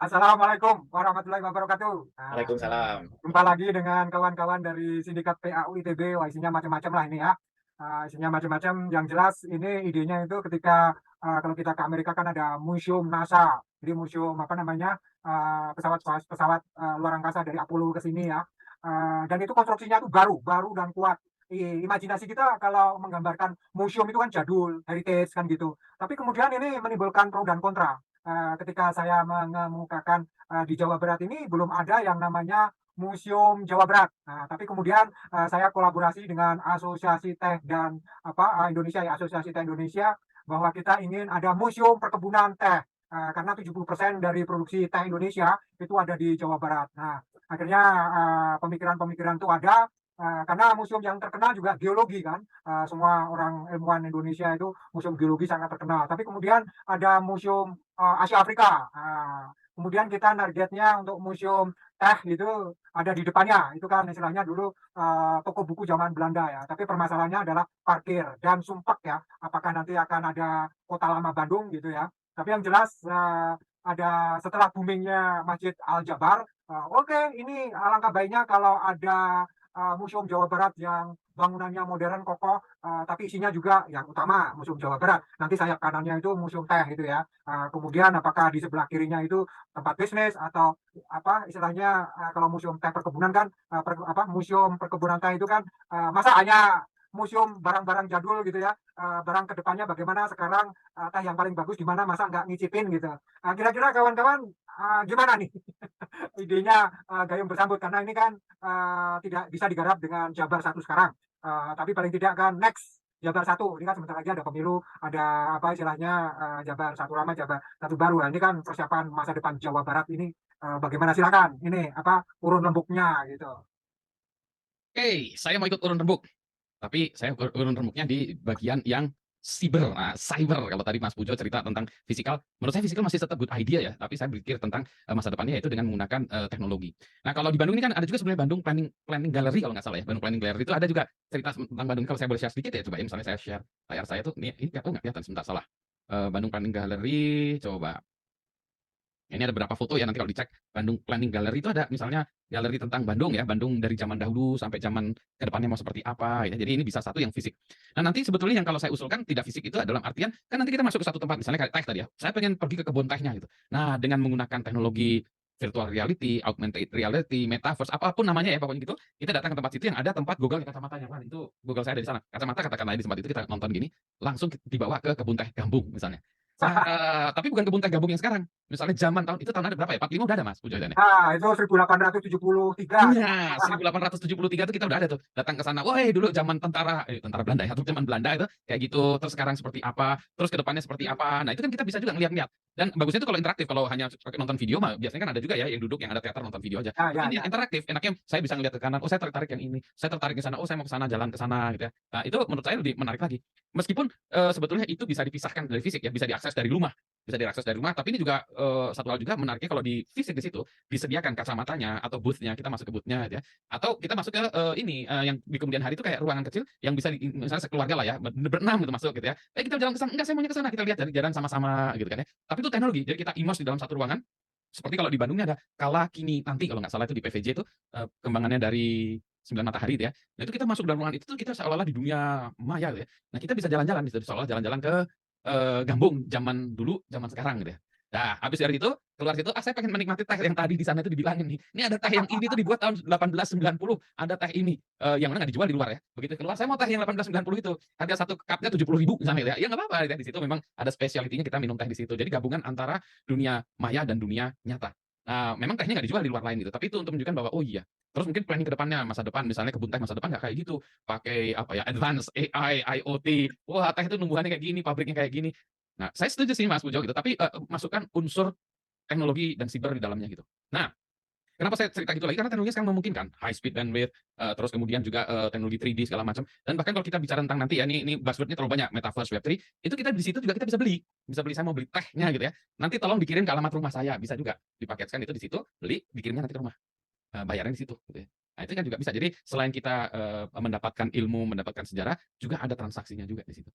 Assalamualaikum warahmatullahi wabarakatuh. Nah, Waalaikumsalam. jumpa lagi dengan kawan-kawan dari Sindikat PAU ITB. Wah, isinya macam-macam lah ini ya. Isinya macam-macam. Yang jelas ini idenya itu ketika kalau kita ke Amerika kan ada museum NASA. Jadi museum apa namanya pesawat pesawat luar angkasa dari Apollo ke sini ya. Dan itu konstruksinya itu baru dan kuat. Imajinasi kita kalau menggambarkan museum itu kan jadul, heritage kan gitu. Tapi kemudian ini menimbulkan pro dan kontra ketika saya mengemukakan di Jawa Barat ini belum ada yang namanya Museum Jawa Barat. Nah, tapi kemudian saya kolaborasi dengan Asosiasi Teh dan Indonesia ya, Asosiasi Teh Indonesia bahwa kita ingin ada museum perkebunan teh. Karena 70% dari produksi teh Indonesia itu ada di Jawa Barat. Nah, akhirnya pemikiran-pemikiran itu ada karena museum yang terkenal juga geologi kan. Semua orang ilmuwan Indonesia itu museum geologi sangat terkenal. Tapi kemudian ada museum Asia Afrika. Kemudian kita targetnya untuk museum teh itu ada di depannya. Itu kan istilahnya dulu toko buku zaman Belanda ya. Tapi permasalahannya adalah parkir dan sumpek ya. Apakah nanti akan ada kota lama Bandung gitu ya. Tapi yang jelas ada setelah boomingnya Masjid Al Jabar. Oke, ini alangkah baiknya kalau ada Museum Jawa Barat yang bangunannya modern kokoh, tapi isinya juga yang utama Museum Jawa Barat. Nanti sayap kanannya itu Museum Teh gitu ya. Kemudian apakah di sebelah kirinya itu tempat bisnis atau apa istilahnya kalau Museum Teh Perkebunan kan Museum Perkebunan Teh itu kan masa hanya museum barang-barang jadul gitu ya, barang kedepannya bagaimana sekarang teh yang paling bagus di mana masa nggak ngicipin gitu. Kira-kira kawan-kawan gimana nih idenya Gayung Bersambut karena ini kan tidak bisa digarap dengan Jabar satu sekarang. Tapi paling tidak kan next Jabar satu ini kan sebentar lagi ada pemilu, ada apa istilahnya Jabar satu lama, Jabar satu baru. Nah, ini kan persiapan masa depan Jawa Barat ini bagaimana silakan. Ini apa urun lembuknya gitu. Oke, saya mau ikut urun rembuk, tapi saya urun rembuknya di bagian yang cyber kalau tadi Mas Pujo cerita tentang fisikal, menurut saya fisikal masih tetap good idea ya, tapi saya berpikir tentang, masa depannya yaitu dengan menggunakan, teknologi. Nah, kalau di Bandung ini kan ada juga sebenarnya Bandung Planning Planning Gallery kalau nggak salah ya, Bandung Planning Gallery itu ada juga cerita tentang Bandung. Kalau saya boleh share sedikit ya, coba ya misalnya saya share layar saya tuh, ini oh nggak kelihatan, sebentar salah. Bandung Planning Gallery, coba. Ini ada beberapa foto ya, nanti kalau dicek Bandung Planning Gallery itu ada misalnya galeri tentang Bandung ya, Bandung dari zaman dahulu sampai zaman ke depannya mau seperti apa ya. Jadi ini bisa satu yang fisik. Nah, nanti sebetulnya yang kalau saya usulkan tidak fisik itu dalam artian kan nanti kita masuk ke satu tempat misalnya kayak teh tadi ya. Saya pengen pergi ke kebun tehnya gitu. Nah, dengan menggunakan teknologi virtual reality, augmented reality, metaverse, apapun namanya ya pokoknya gitu, kita datang ke tempat itu yang ada tempat Google kacamatanya. Kan itu Google saya ada di sana. Kacamata katakanlah di tempat itu kita nonton gini, langsung dibawa ke kebun teh Gambung misalnya. Tapi bukan kebun teh Gambung yang sekarang. Misalnya zaman tahun itu tahun ada berapa ya? 45 udah ada Mas Pujo ya? Itu 1873 gitu. Iya, 1873 tuh kita udah ada tuh, datang ke sana, "Woi dulu zaman tentara Belanda ya, atau zaman Belanda itu kayak gitu, terus sekarang seperti apa, terus ke depannya seperti apa." Nah, itu kan kita bisa juga ngeliat-ngeliat, dan bagusnya itu kalau interaktif, kalau hanya pakai nonton video mah biasanya kan ada juga ya yang duduk, yang ada teater nonton video aja. Ya, Tapi ya, ini ya. interaktif, enaknya saya bisa ngeliat ke kanan, "Oh saya tertarik yang ini, saya tertarik ke sana, oh saya mau ke sana, jalan ke sana," gitu ya. Nah, itu menurut saya lebih menarik lagi. Meskipun, sebetulnya itu bisa dipisahkan dari fisik ya, bisa diakses dari rumah tapi ini juga, satu hal juga menariknya kalau di fisik di situ, disediakan kacamatanya atau booth-nya, kita masuk ke booth-nya gitu ya, atau kita masuk ke, yang di kemudian hari itu kayak ruangan kecil yang bisa misalnya sekeluarga lah ya, berenam gitu masuk gitu ya, "Eh, kita jalan ke sana," "Enggak, saya maunya ke sana," kita lihat jalan sama-sama gitu kan ya. Tapi itu teknologi, jadi kita immerse di dalam satu ruangan, seperti kalau di Bandungnya ada Kala Kini Nanti kalau nggak salah itu di PVJ itu, kembangannya dari Sembilan Matahari itu ya. Nah itu kita masuk dalam ruangan itu tuh kita seolah-olah di dunia maya gitu ya. Nah kita bisa jalan-jalan di situ, seolah jalan-jalan ke, Gambung zaman dulu, zaman sekarang gitu ya. Nah, habis dari itu, keluar situ, saya pengen menikmati teh yang tadi di sana itu dibilangin nih, "Ini ada teh yang ini tuh dibuat tahun 1890, ada teh ini," yang mana nggak dijual di luar ya. Begitu keluar, "Saya mau teh yang 1890 itu, harga satu cupnya 70.000 misalnya gitu ya. Ya nggak apa-apa gitu ya, di situ memang ada specialty-nya kita minum teh di situ. Jadi gabungan antara dunia maya dan dunia nyata. Nah, memang tehnya nggak dijual di luar lain gitu, tapi itu untuk menunjukkan bahwa, oh iya, terus mungkin planning ke depannya, masa depan misalnya kebun teh masa depan nggak kayak gitu, pakai apa ya, advance AI, IoT, wah teh itu numbuhannya kayak gini, pabriknya kayak gini. Nah, saya setuju sih Mas Pujo gitu, tapi, masukkan unsur teknologi dan siber di dalamnya gitu. Nah, kenapa saya cerita gitu lagi, karena teknologi sekarang memungkinkan, high speed bandwidth, terus kemudian juga, teknologi 3D segala macam, dan bahkan kalau kita bicara tentang nanti ya, ini buzzword-nya terlalu banyak, metaverse, Web3, itu kita di situ juga kita bisa beli, saya mau beli tehnya gitu ya, nanti tolong dikirim ke alamat rumah saya, bisa juga, dipaketkan itu di situ, beli, dikirimnya nanti ke rumah, bayarnya di situ gitu ya. Nah, itu kan juga bisa. Jadi selain kita, mendapatkan ilmu, mendapatkan sejarah, juga ada transaksinya juga di situ.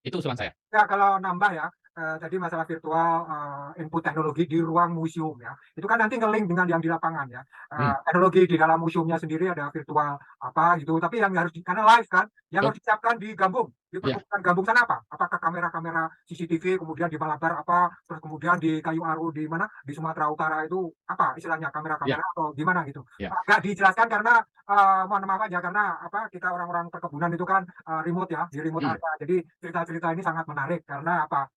Itu usulan saya. Ya, kalau nambah ya, Jadi masalah virtual input teknologi di ruang museum ya. Itu kan nanti nge-link dengan yang di lapangan ya. Hmm, Teknologi di dalam museumnya sendiri ada virtual apa gitu. Tapi yang harus karena live kan, yang betul. harus disiapkan di Gambung, di Iya, perkebunan Gambung sana apa? Apakah kamera-kamera CCTV, kemudian di Malabar apa, terus kemudian di Kayu Aru di mana di Sumatera Utara itu apa istilahnya iya, kamera-kamera atau gimana gitu? iya. Nggak dijelaskan karena mohon maaf aja karena apa kita orang-orang perkebunan itu kan remote ya di remote Hmm, area. Jadi cerita-cerita ini sangat menarik karena apa?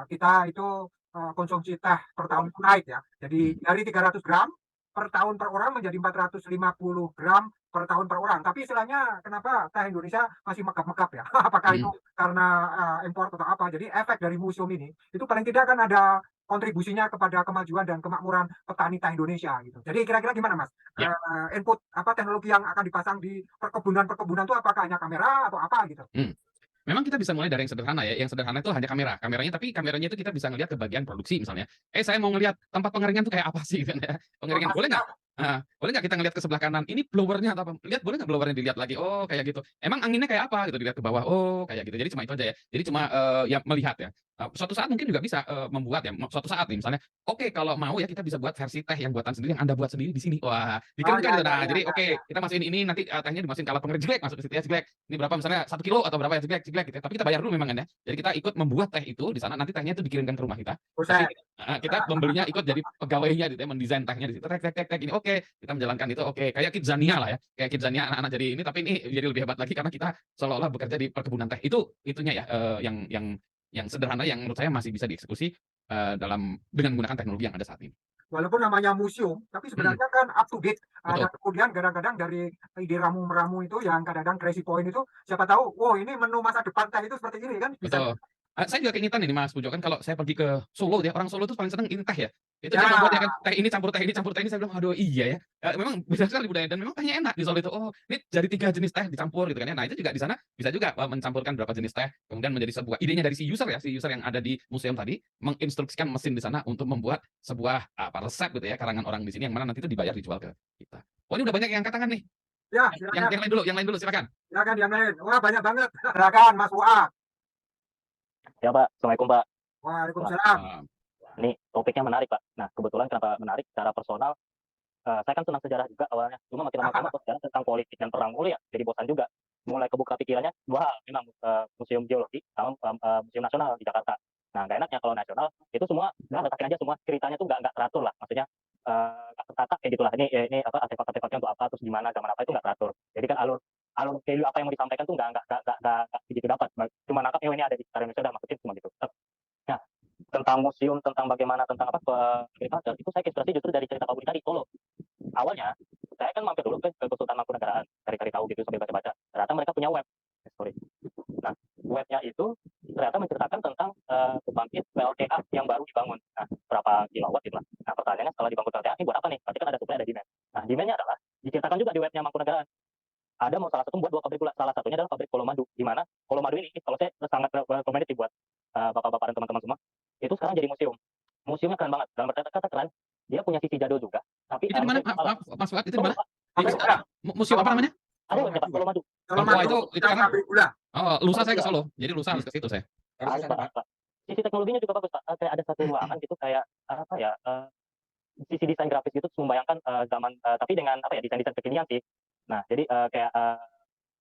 Kita itu konsumsi teh per tahun itu naik ya. Jadi hmm, dari 300 gram per tahun per orang menjadi 450 gram per tahun per orang. Tapi istilahnya kenapa teh Indonesia masih megap-megap ya? Apakah itu hmm. karena impor atau apa? Jadi efek dari museum ini itu paling tidak kan ada kontribusinya kepada kemajuan dan kemakmuran petani teh Indonesia gitu. Jadi kira-kira gimana Mas? Ya. Input apa teknologi yang akan dipasang di perkebunan-perkebunan itu apakah hanya kamera atau apa gitu? Hmm. Memang kita bisa mulai dari yang sederhana ya. Yang sederhana itu hanya kamera. Kameranya tapi kameranya itu kita bisa ngelihat ke bagian produksi misalnya. Saya mau ngelihat tempat pengeringan tuh kayak apa sih gitu kan ya. Pengeringan boleh nggak? Boleh nggak kita ngelihat ke sebelah kanan? Ini blowernya atau apa? Lihat boleh nggak blowernya dilihat lagi? Oh kayak gitu. Emang anginnya kayak apa gitu dilihat ke bawah? Oh kayak gitu. Jadi cuma itu aja ya. Jadi cuma ya melihat ya. Suatu saat mungkin juga bisa membuat ya. Suatu saat nih misalnya, oke kalau mau ya kita bisa buat versi teh yang buatan sendiri yang Anda buat sendiri di sini. Wah, Oh dikeringkan ya gitu. ya Nah, ya jadi ya oke ya. kita masukin ini nanti tehnya dimasukin ke alat pengering jeglek, masuk ke situ ya jeglek. Ini berapa misalnya 1 kilo atau berapa ya jeglek jeglek gitu. Tapi kita bayar dulu memang kan ya. Jadi kita ikut membuat teh itu di sana nanti tehnya itu dikirimkan ke rumah kita. Tapi Buset. kita membelinya ikut jadi pegawainya gitu ya, mendesain tehnya di situ. Tek tek tek tek ini oke, kita menjalankan itu oke. Kayak Kidzania lah ya. Kayak Kidzania anak-anak jadi ini tapi ini jadi lebih hebat lagi karena kita seolah-olah bekerja di perkebunan teh. Itu itunya ya yang sederhana yang menurut saya masih bisa dieksekusi dengan menggunakan teknologi yang ada saat ini. Walaupun namanya museum, tapi Mhm, sebenarnya kan up to date. Dan betul. kemudian kadang-kadang dari ide ramu-meramu itu yang kadang-kadang crazy point itu, siapa tahu, wow ini menu masa depan teh itu seperti ini kan bisa. Betul. Saya juga keingetan ini Mas Pujo kan kalau saya pergi ke Solo ya, orang Solo itu paling seneng ini teh ya. Itu dia membuat ya Ya, kan, teh ini campur teh ini campur teh ini, saya bilang, "Aduh iya ya." Memang beda sekali budaya dan memang tehnya enak di Solo itu. Oh, ini dari 3 jenis teh dicampur gitu kan ya. Nah, itu juga di sana bisa juga mencampurkan berapa jenis teh, kemudian menjadi sebuah idenya dari si user ya, si user yang ada di museum tadi, menginstruksikan mesin di sana untuk membuat sebuah apa, resep gitu ya, karangan orang di sini yang mana nanti itu dibayar dijual ke kita. Oh, ini udah banyak yang angkat tangan nih. ya Yang silakan, yang lain dulu silakan. silakan yang lain. Wah banyak banget. Silakan Mas Fuad. Ya Pak, Assalamualaikum Pak. Wah, Waalaikumsalam. ini topiknya menarik Pak. Nah, kebetulan kenapa menarik secara personal, saya kan senang sejarah juga awalnya. Cuma makin lama kok sejarah tentang politik dan perang mulu ya, jadi bosan juga. Mulai kebuka pikirannya, dua hal, memang Museum Geologi sama Museum Nasional di Jakarta. Nah, nggak enaknya kalau nasional, itu semua, udah letakin aja semua, ceritanya tuh nggak teratur lah. Maksudnya, nggak tertata kayak gitulah. Ini apa, artefak-artefaknya untuk apa, terus gimana, zaman apa, itu nggak teratur. Jadi kan alur alur value apa yang mau disampaikan tuh nggak begitu dapat. Cuma nangkap, ini ada di sekitar Indonesia, udah masukin cuma gitu. Nah, tentang museum, tentang bagaimana, tentang apa, agriculture, itu saya inspirasi justru dari cerita Pak Budi tadi, Solo. Awalnya, saya kan mampir dulu ke Kesultanan Mangkunegaraan, cari-cari tahu gitu sambil baca-baca. Ternyata mereka punya web. Sorry. Nah, webnya itu ternyata menceritakan tentang pembangkit PLTA yang baru dibangun. Nah, berapa kilowatt gitu lah. Nah, pertanyaannya setelah dibangun PLTA ini buat apa nih? Berarti kan ada supply, ada demand. Nah, demandnya adalah diceritakan juga di webnya Mangkunegaraan. Ada mau salah satu buat 2 pabrik gula. Salah satunya adalah pabrik Kolomadu. Di mana Kolomadu ini, kalau saya sangat rekomendasi buat bapak-bapak dan teman-teman semua, itu sekarang jadi museum. Museumnya keren banget. Dalam arti kata keren, dia punya sisi jadul juga. Tapi Itu di mana? maksudnya Maaf, malah maaf, Mas Fuad, itu di Solo mana? Pak. Di Pabrik gula. museum Kalau apa namanya? Ada kalau webnya Pak, madu. Kolomadu. Kalau Wah, madu itu dan karena pabrik gula. lusa Pabrik saya ke gula. Solo. Jadi lusa harus ke situ saya. Harus Pak, Pak. Sisi teknologinya juga bagus Pak. Kayak ada satu ruangan gitu kayak apa ya? Sisi desain grafis itu membayangkan zaman tapi dengan apa ya, desain-desain kekinian sih. Nah, jadi kayak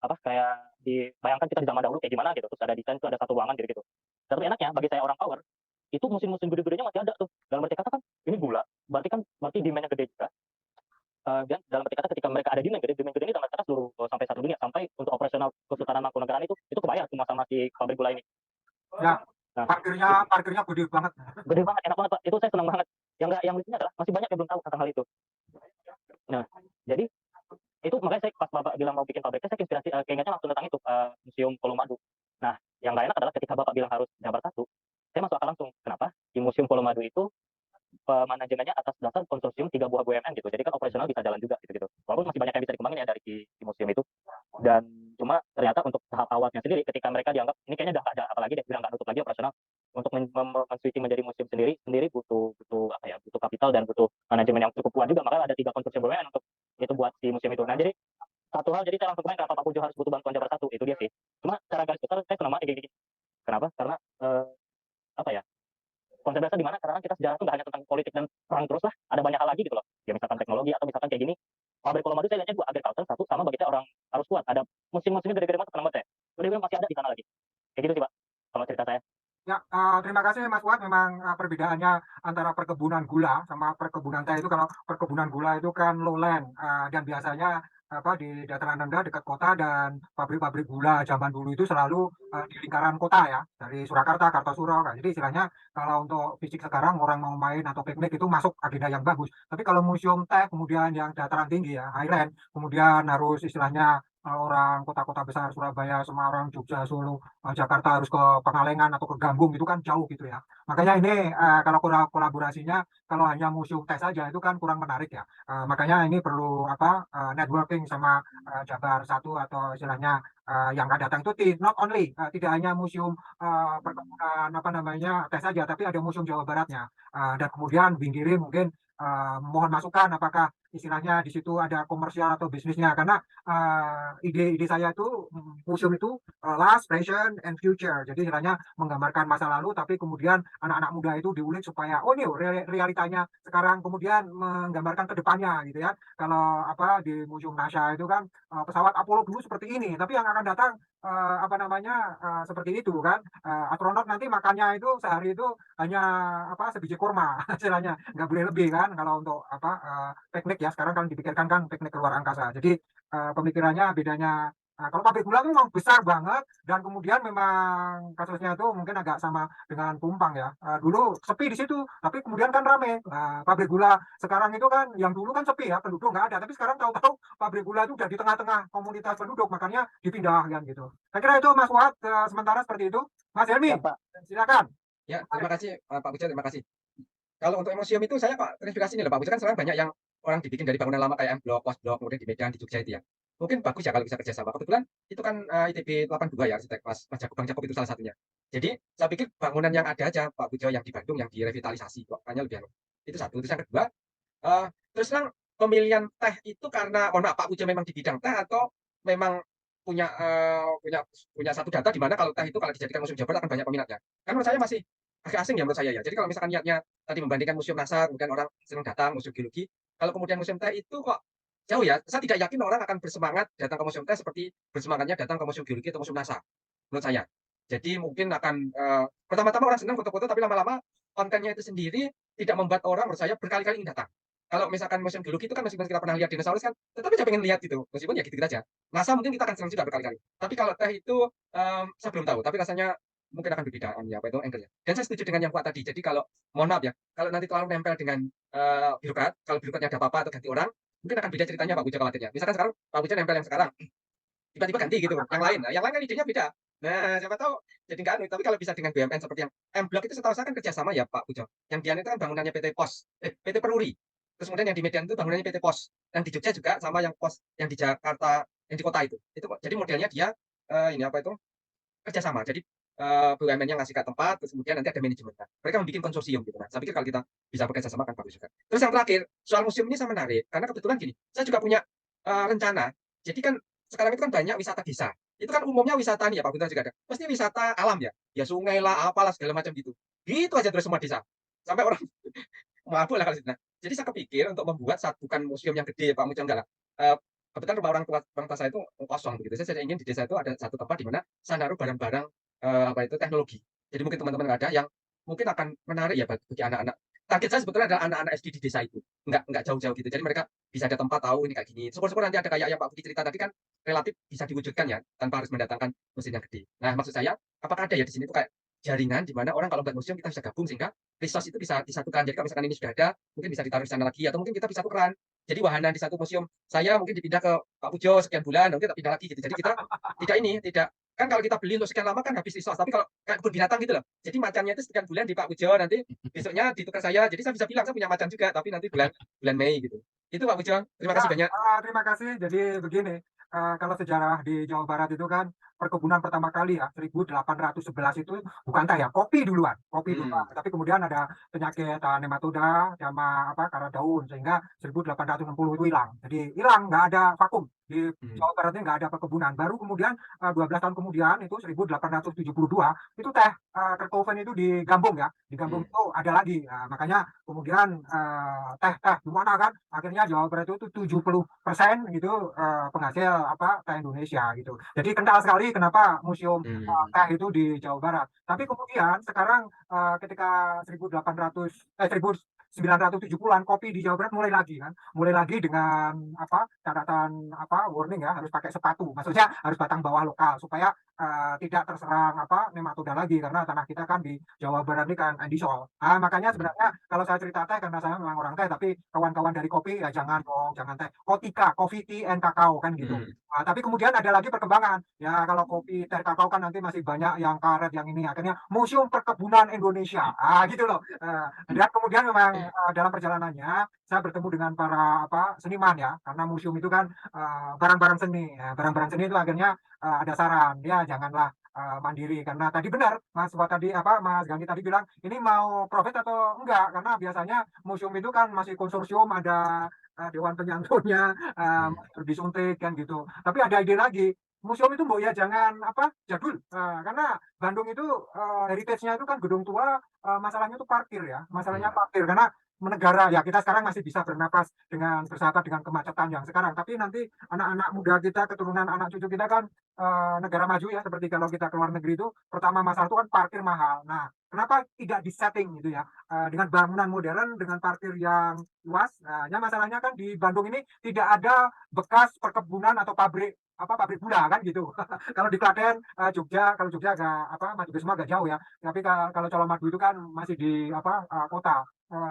apa, kayak dibayangkan kita di zaman dahulu kayak gimana gitu. Terus ada desain itu ada satu ruangan gitu-gitu. Tapi enaknya bagi saya orang power, itu musim-musim gede-gedenya masih ada tuh. Dalam arti kata kan ini gula, berarti demand-nya gede juga. Dan dalam arti kata ketika mereka ada demand gede ini dalam arti kata seluruh sampai satu dunia, sampai untuk operasional Kesultanan Mangkunegaran itu kebayar semua sama si pabrik gula ini. Ya, Nah, parkirnya gede banget. gede banget, enak banget Pak. Itu saya senang banget. Yang lucunya adalah masih banyak yang belum tahu tentang hal itu. Nah, jadi itu makanya saya pas Bapak bilang mau bikin pabriknya, saya inspirasi keingetnya langsung tentang itu Museum Kolomadu. Nah, yang nggak enak adalah ketika Bapak bilang harus Jabar satu, saya masuk akal langsung. Kenapa? Di Museum Kolomadu itu manajemennya atas dasar konsorsium 3 buah BUMN gitu. Jadi kan operasional bisa jalan juga gitu-gitu. Walaupun masih banyak yang bisa dikembangin ya dari di museum itu. Dan cuma ternyata untuk tahap awalnya sendiri ketika mereka dianggap ini kayaknya udah nggak ada apa lagi deh, bilang nggak nutup lagi operasional, untuk men-switching menjadi museum sendiri butuh butuh apa ya, butuh kapital dan butuh manajemen yang cukup kuat juga. Makanya ada 3 konsorsium BUMN untuk itu buat di museum itu. Nah, jadi satu hal, jadi saya langsung kenapa Pak Pujo harus butuh bantuan Jabar satu, itu dia sih. Cuma cara garis besar saya senang banget gini. Kenapa? Karena apa ya, konsep dasar di mana karena kita sejarah itu nggak hanya tentang politik dan perang terus lah, ada banyak hal lagi gitu loh. Ya misalkan teknologi atau misalkan kayak gini. Pabrik Colomadu saya lihatnya dua, agriculture satu sama bagiannya orang harus kuat. Ada musim-musimnya gede-gede banget penambah saya. Gede-gede masih ada di sana lagi. Kayak gitu sih Pak. Kalau cerita saya. Ya, terima kasih Mas Fuad. Memang perbedaannya antara perkebunan gula sama perkebunan teh itu, kalau perkebunan gula itu kan lowland, dan biasanya di dataran rendah dekat kota, dan pabrik-pabrik gula zaman dulu itu selalu di lingkaran kota ya, dari Surakarta, Kartosuro. Nah, jadi istilahnya kalau untuk fisik sekarang orang mau main atau piknik itu masuk agenda yang bagus. Tapi kalau museum teh kemudian yang dataran tinggi ya, highland, kemudian harus istilahnya orang kota-kota besar Surabaya, Semarang, Jogja, Solo, Jakarta harus ke Pangalengan atau ke Gambung, itu kan jauh gitu ya. Makanya ini kalau kolaborasinya kalau hanya museum teh saja itu kan kurang menarik ya. Makanya ini perlu networking sama Jabar Satu, atau istilahnya yang akan datang itu not only tidak hanya museum perkebunan teh saja, tapi ada museum Jawa Baratnya. Dan kemudian pinggiri mungkin mohon masukan apakah istilahnya di situ ada komersial atau bisnisnya, karena ide-ide saya itu museum itu last, present, and future. Jadi istilahnya menggambarkan masa lalu, tapi kemudian anak-anak muda itu diulik supaya oh ini realitanya sekarang, kemudian menggambarkan ke depannya gitu ya. Kalau di Museum NASA itu kan pesawat Apollo dulu seperti ini, tapi yang akan datang seperti itu kan. Astronot nanti makannya itu sehari itu hanya sebiji kurma istilahnya, nggak boleh lebih kan kalau untuk piknik ya. Sekarang kan dipikirkan kan piknik keluar angkasa. Jadi pemikirannya bedanya. Kalau pabrik gula itu memang besar banget, dan kemudian memang kasusnya itu mungkin agak sama dengan Pumpang ya. Dulu sepi di situ, tapi kemudian kan rame. Pabrik gula sekarang itu kan, yang dulu kan sepi ya, penduduk nggak ada, tapi sekarang tahu-tahu pabrik gula itu udah di tengah-tengah komunitas penduduk, makanya dipindah kan gitu. Saya kira itu Mas Fuad, sementara seperti itu. Mas Helmi, Ya Pak. silakan. Ya, terima kasih Pak Pujo, terima kasih. Kalau untuk museum itu saya Pak terinspirasi nih loh Pak Pujo, kan sekarang banyak yang orang dibikin dari bangunan lama kayak M Block, Pos Block, kemudian di Medan, di Jogja itu ya. Mungkin bagus ya kalau bisa kerjasama. Kebetulan itu kan ITB 82 ya, arsitek Mas Bang Jakob itu salah satunya. Jadi saya pikir bangunan yang ada aja Pak Pujo yang di Bandung yang direvitalisasi, makanya lebih anu. Itu satu. Terus yang kedua, terus terang pemilihan teh itu karena mohon maaf Pak Pujo memang di bidang teh, atau memang punya punya satu data di mana kalau teh itu kalau dijadikan museum Jawa Barat akan banyak peminatnya. Kan menurut saya masih agak asing ya menurut saya ya. Jadi kalau misalkan niatnya tadi membandingkan museum NASA, kemudian orang sering datang museum geologi, kalau kemudian museum teh itu kok jauh ya. Saya tidak yakin orang akan bersemangat datang ke museum teh seperti bersemangatnya datang ke museum geologi atau museum NASA menurut saya. Jadi mungkin akan pertama-tama orang senang foto-foto, tapi lama-lama kontennya itu sendiri tidak membuat orang menurut saya berkali-kali ingin datang. Kalau misalkan museum geologi itu kan meskipun kita pernah lihat dinosaurus kan, tetapi saya pengen lihat gitu. Meskipun ya gitu-gitu aja. NASA mungkin kita akan senang juga berkali-kali. Tapi kalau teh itu saya belum tahu. Tapi rasanya mungkin akan berbeda angle-nya. Dan saya setuju dengan yang Pak tadi. Jadi kalau mohon maaf ya, kalau nanti terlalu nempel dengan birokrat, kalau birokratnya ada apa-apa atau ganti orang, mungkin akan beda ceritanya Pak Pujo khawatirnya. Misalkan sekarang Pak Pujo nempel yang sekarang, tiba-tiba ganti gitu, yang lain. Nah, yang lain kan idenya beda. Nah, siapa tahu jadi nggak anu. Tapi kalau bisa dengan BUMN seperti yang M Block itu, setahu saya kan kerjasama ya Pak Pujo. Yang di itu kan bangunannya PT Pos, PT Peruri. Terus kemudian yang di Medan itu bangunannya PT Pos. Yang di Jogja juga sama yang Pos yang di Jakarta, yang di kota itu. Itu jadi modelnya dia ini apa itu kerjasama. Jadi BUMN-nya ngasih ke tempat, terus kemudian nanti ada manajemennya. Mereka membuat konsorsium gitu. Nah, saya pikir kalau kita bisa bekerja sama kan bagus juga. Terus yang terakhir, soal museum ini saya menarik karena kebetulan gini, saya juga punya rencana. Jadi kan sekarang itu kan banyak wisata desa. Itu kan umumnya wisata nih ya Pak Buntar juga ada. Pasti wisata alam ya. Ya sungai lah, apalah segala macam gitu. Gitu aja terus semua desa. Sampai orang mabuk lah kalau gitu. Nah, jadi saya kepikir untuk membuat bukan museum yang gede Pak Mujo, enggak lah. Kebetulan rumah orang tua saya itu kosong begitu. Saya ingin di desa itu ada satu tempat di mana saya naruh barang-barang teknologi. Jadi mungkin teman-teman ada yang mungkin akan menarik ya bagi anak-anak. Target saya sebetulnya adalah anak-anak SD di desa itu. Enggak jauh-jauh gitu. Jadi mereka bisa ada tempat tahu ini kayak gini. Syukur-syukur nanti ada kayak yang Pak Budi cerita tadi kan relatif bisa diwujudkan ya tanpa harus mendatangkan mesin yang gede. Nah, maksud saya apakah ada ya di sini tuh kayak jaringan di mana orang kalau buat museum kita bisa gabung sehingga resource itu bisa disatukan. Jadi kalau misalkan ini sudah ada, mungkin bisa ditaruh di sana lagi, atau mungkin kita bisa tukeran. Jadi wahana di satu museum saya mungkin dipindah ke Pak Pujo sekian bulan, nanti kita pindah lagi gitu. Jadi kita tidak kan kalau kita beli untuk sekian lama kan habis resource, tapi kalau kayak kebun binatang gitu loh. Jadi macannya itu sekian bulan di Pak Pujo, nanti besoknya ditukar saya. Jadi saya bisa bilang saya punya macan juga, tapi nanti bulan Mei gitu. Itu Pak Pujo. Terima kasih banyak. Terima kasih. Jadi begini, kalau sejarah di Jawa Barat itu kan perkebunan pertama kali ya 1811 itu bukan teh ya, kopi duluan, kopi duluan. Tapi kemudian ada penyakit nematoda sama apa karena daun sehingga 1860 itu hilang. Jadi hilang, nggak ada vakum di Jawa Barat ini, nggak ada perkebunan. Baru kemudian 12 tahun kemudian itu 1872 itu teh Kertoven itu di Gambung ya, di Gambung itu ada lagi. Nah, makanya kemudian teh gimana kan akhirnya Jawa Barat itu 70% gitu penghasil apa teh Indonesia gitu. Jadi kental sekali kenapa museum teh itu di Jawa Barat. Tapi kemudian sekarang ketika 1970-an kopi di Jawa Barat mulai lagi kan, mulai lagi dengan apa catatan apa warning ya harus pakai sepatu, maksudnya harus batang bawah lokal supaya tidak terserang apa nematoda lagi karena tanah kita kan di Jawa Barat ini kan endisol. Makanya sebenarnya kalau saya cerita teh karena saya memang orang teh, tapi kawan-kawan dari kopi ya jangan dong, jangan teh. Kotika, coffee tea and kakao kan gitu. Tapi kemudian ada lagi perkembangan. Ya kalau kopi teh kakao kan nanti masih banyak yang karet yang ini akhirnya Museum Perkebunan Indonesia. Gitu loh. Dan kemudian memang dalam perjalanannya saya bertemu dengan para apa seniman ya karena museum itu kan barang-barang seni. Barang-barang seni itu akhirnya ada saran ya janganlah mandiri karena tadi benar Mas tadi apa Mas Gandhi tadi bilang ini mau profit atau enggak karena biasanya museum itu kan masih konsorsium ada dewan penyantunnya disuntik kan gitu tapi ada ide lagi museum itu mbok ya jangan apa jadul karena Bandung itu heritage-nya itu kan gedung tua masalahnya itu parkir ya masalahnya parkir karena negara ya kita sekarang masih bisa bernapas dengan bersahabat dengan kemacetan yang sekarang tapi nanti anak-anak muda kita keturunan anak cucu kita kan negara maju ya seperti kalau kita keluar negeri itu pertama masalah itu kan parkir mahal. Nah, kenapa tidak disetting gitu ya dengan bangunan modern dengan parkir yang luas? Nah, masalahnya kan di Bandung ini tidak ada bekas perkebunan atau pabrik apa pabrik gula kan gitu. Kalau di Klaten, Jogja, kalau Jogja agak apa Madu Bisma agak jauh ya. Tapi kalau Colomadu itu kan masih di apa kota.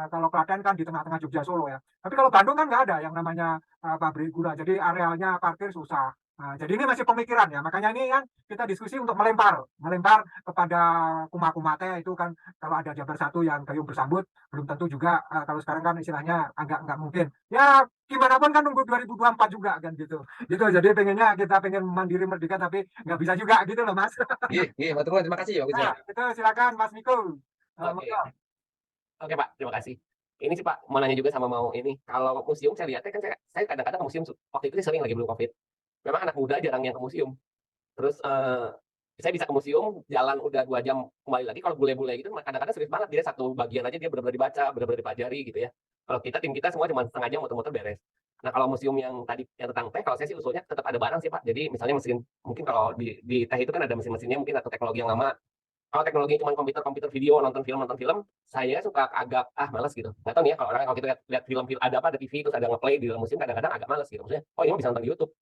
Kalau Klaten kan di tengah-tengah Jogja Solo ya. Tapi kalau Bandung kan nggak ada yang namanya pabrik gula. Jadi arealnya parkir susah. Nah, jadi ini masih pemikiran ya, makanya ini kan kita diskusi untuk melempar kepada kuma-kuma teh itu kan kalau ada Jabar satu yang gayung bersambut, belum tentu juga kalau sekarang kan istilahnya agak nggak mungkin. Ya gimana pun kan nunggu 2024 juga kan gitu. Gitu jadi pengennya kita pengen mandiri merdeka tapi nggak bisa juga gitu loh Mas. Iya, matur nuwun, terima kasih Pak Puja. Nah, itu silakan Mas Miko. Oke. Oke Pak, terima kasih. Ini sih Pak, mau nanya juga sama mau ini. Kalau museum saya lihatnya kan saya kadang-kadang ke museum waktu itu sih sering lagi belum COVID. Memang anak muda jarang yang ke museum. Terus saya bisa ke museum, jalan udah 2 jam kembali lagi. Kalau bule-bule gitu kadang-kadang serius banget dia satu bagian aja dia benar-benar dibaca, benar-benar dipelajari gitu ya. Kalau tim kita semua cuma setengah jam muter-muter beres. Nah, kalau museum yang tadi yang tentang teh, kalau saya sih usulnya tetap ada barang sih Pak. Jadi misalnya mesin, mungkin kalau di teh itu kan ada mesin-mesinnya mungkin atau teknologi yang lama. Kalau teknologi cuma komputer video, nonton film, saya suka agak malas gitu. Nggak tahu nih ya kalau kita lihat film ada apa ada TV terus ada ngeplay di dalam museum kadang-kadang agak malas gitu. Maksudnya, oh ini bisa nonton di YouTube.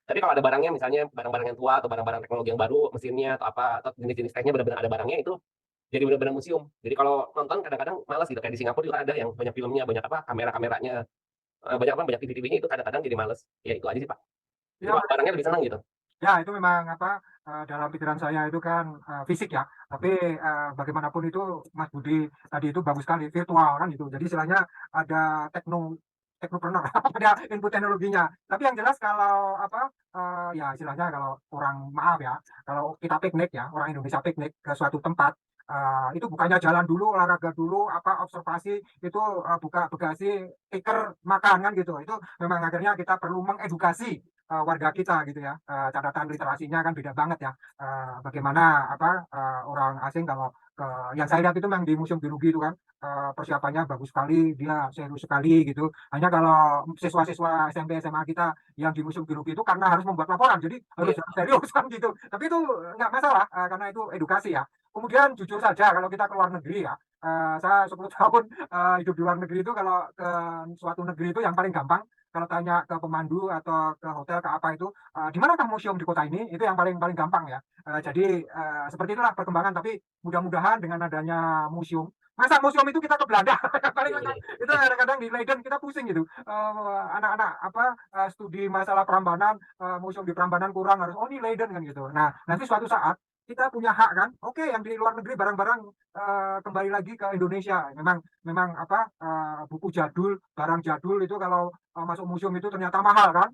Tapi kalau ada barangnya misalnya barang-barang yang tua atau barang-barang teknologi yang baru, mesinnya atau apa atau jenis-jenis tehnya benar-benar ada barangnya itu jadi benar-benar museum. Jadi kalau nonton kadang-kadang malas gitu. Kayak di Singapura juga ada yang banyak filmnya, banyak apa kamera-kameranya, banyak TV-TV-nya itu kadang-kadang jadi malas. Ya itu aja sih Pak. Jadi Ya, kalau barangnya lebih senang gitu. ya itu memang apa dalam pikiran saya itu kan fisik ya. Tapi bagaimanapun itu Mas Budi tadi itu bagus sekali virtual kan gitu. Jadi istilahnya ada teknopreneur ada input teknologinya. Tapi yang jelas kalau apa ya istilahnya kalau orang maaf ya, kalau kita piknik ya orang Indonesia piknik ke suatu tempat itu bukannya jalan dulu olahraga dulu apa observasi itu buka bagasi tikar makan kan gitu. Itu memang akhirnya kita perlu mengedukasi warga kita gitu ya catatan literasinya kan beda banget ya bagaimana apa orang asing kalau yang saya lihat itu memang di museum biologi itu kan persiapannya bagus sekali dia serius sekali gitu hanya kalau siswa-siswa SMP SMA kita yang di museum biologi itu karena harus membuat laporan jadi harus serius kan gitu tapi itu nggak masalah karena itu edukasi ya kemudian jujur saja kalau kita keluar negeri ya saya 10 tahun hidup di luar negeri itu kalau ke suatu negeri itu yang paling gampang kalau tanya ke pemandu atau ke hotel ke apa itu di manakah museum di kota ini itu yang paling paling gampang ya jadi seperti itulah perkembangan tapi mudah-mudahan dengan adanya museum masa museum itu kita ke Belanda paling itu kadang-kadang di Leiden kita pusing gitu anak-anak apa studi masalah Prambanan museum di Prambanan kurang harus oh ini Leiden kan gitu nah nanti suatu saat kita punya hak kan oke yang di luar negeri barang-barang kembali lagi ke Indonesia memang apa buku jadul barang jadul itu kalau masuk museum itu ternyata mahal kan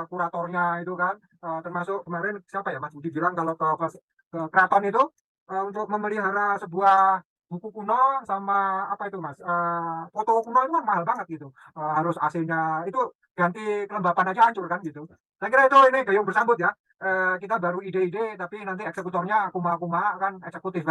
kuratornya itu kan. Termasuk kemarin siapa ya Mas Budi bilang kalau ke keraton itu untuk memelihara sebuah buku kuno sama apa itu Mas, foto kuno itu kan mahal banget gitu. Harus AC-nya itu ganti kelembapan aja hancur kan gitu. Saya kira itu ini gayung bersambut ya. Kita baru ide-ide tapi nanti eksekutornya kuma-kuma kan eksekutif.